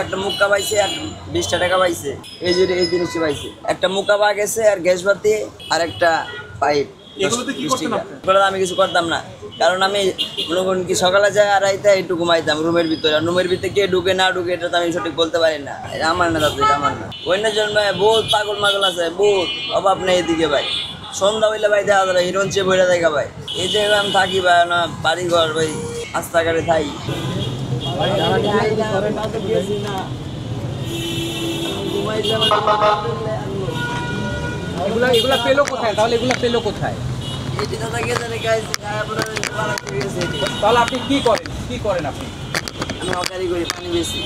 একটা মুক্কা পাইছে আর 20টা টাকা পাইছে, এই জিনিসটা পাইছে। একটা মুক্কা পা গেছে আর গ্যাস বাতি আর একটা পাইপ। আমি কিছু করতাম না, কারণ আমি মনে করুন কি সকালে যাই আর আইতে একটু ঘুমাইতাম রুমের ভিতরে। রুমের ভিতরে কে ঢুকে না ঢুকে এটা তো আমি সঠিক বলতে পারি না। এটা আমার না দাদা, এটা আমার না। অন্যের জন্য বহুত পাগল মাগল আছে, বহুত অভাব নেই এদিকে ভাই। সন্ধ্যা হইলে ভাই দেখা যায় হিরোন চেয়ে বইরা দেখা ভাই। এই জায়গায় আমি থাকি ভাই, না বাড়ি ঘর ভাই রাস্তাঘাটে থাকি। এগুলা পেলো কোথায় তাহলে? এগুলা পেলো কোথায়? তাহলে আপনি কি করেন আপনি? আমি হকারি করি, পানি বেশি।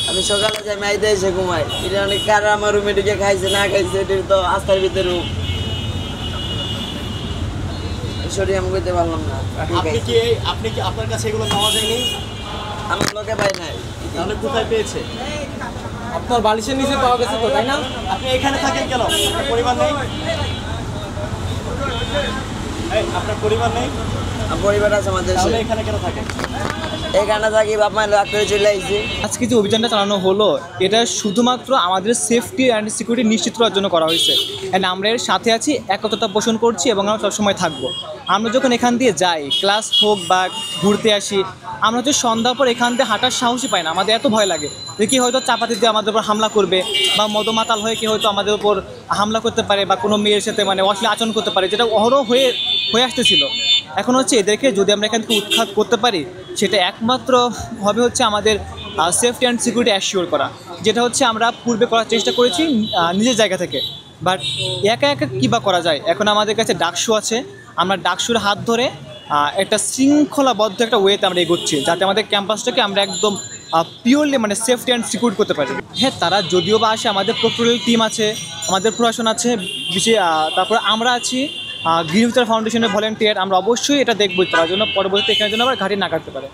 আমি সকালে যাই মাইতে এসে ঘুমাই। এটা অনেক কারা আমার রুমে ঢুকে খাইছে না খাইছে এটা তো আস্থার ভিতরে আমি করতে পারলাম না। আপনি কি আপনার কাছে এগুলো পাওয়া যায়নি? আমার লোকে পাই নাই। তাহলে কোথায় পেয়েছে? আপনার বালিশের নিচে পাওয়া গেছে তো, তাই না? আপনি এখানে থাকেন কেন? পরিবার নেই? আপনার পরিবার নেই? পরিবার আছে আমাদের। তাহলে এখানে কেন থাকেন? এখানে থাকি, বাপ মায়ের রাত করে চলে আইছি। আজকে যে অভিযানটা চালানো হলো এটা শুধুমাত্র আমাদের সেফটি অ্যান্ড সিকিউরিটি নিশ্চিত করার জন্য করা হয়েছে। অ্যান্ড আমরা এর সাথে আছি, একতা পোষণ করছি এবং আমরা সবসময় থাকবো। আমরা যখন এখান দিয়ে যাই, ক্লাস হোক বা ঘুরতে আসি, আমরা হচ্ছে সন্ধ্যার পর এখান দিয়ে হাঁটার সাহসই পাই না। আমাদের এত ভয় লাগে যে কি হয়তো চাপাতি দিয়ে আমাদের উপর হামলা করবে, বা মদমাতাল হয়ে কি হয়তো আমাদের উপর হামলা করতে পারে, বা কোনো মেয়ের সাথে অশ্লীল আচরণ করতে পারে, যেটা অহরহ হয়ে আসতেছিল। এখন হচ্ছে এদেরকে যদি আমরা এখান থেকে উৎখাত করতে পারি, সেটা একমাত্র হবে হচ্ছে আমাদের সেফটি অ্যান্ড সিকিউরিটি অ্যাসিওর করা, যেটা হচ্ছে আমরা পূর্বে করার চেষ্টা করেছি নিজের জায়গা থেকে। বাট একা একা কী বা করা যায়? এখন আমাদের কাছে ডাকসু আছে, আমরা ডাকসুর হাত ধরে একটা শৃঙ্খলাবদ্ধ একটা ওয়েতে আমরা এগোচ্ছি, যাতে আমাদের ক্যাম্পাসটাকে আমরা একদম পিওরলি সেফটি অ্যান্ড সিকিউর করতে পারি। হ্যাঁ, তারা যদিও বা আসে, আমাদের প্রক্টোরিয়াল টিম আছে, আমাদের প্রশাসন আছে, তারপর আমরা আছি গ্রিন ফিউচার ফাউন্ডেশনের ভলেন্টিয়ার। আমরা অবশ্যই এটা দেখবো তার জন্য পরবর্তীতে এখানের জন্য আবার ঘাটি না কাটতে পারে।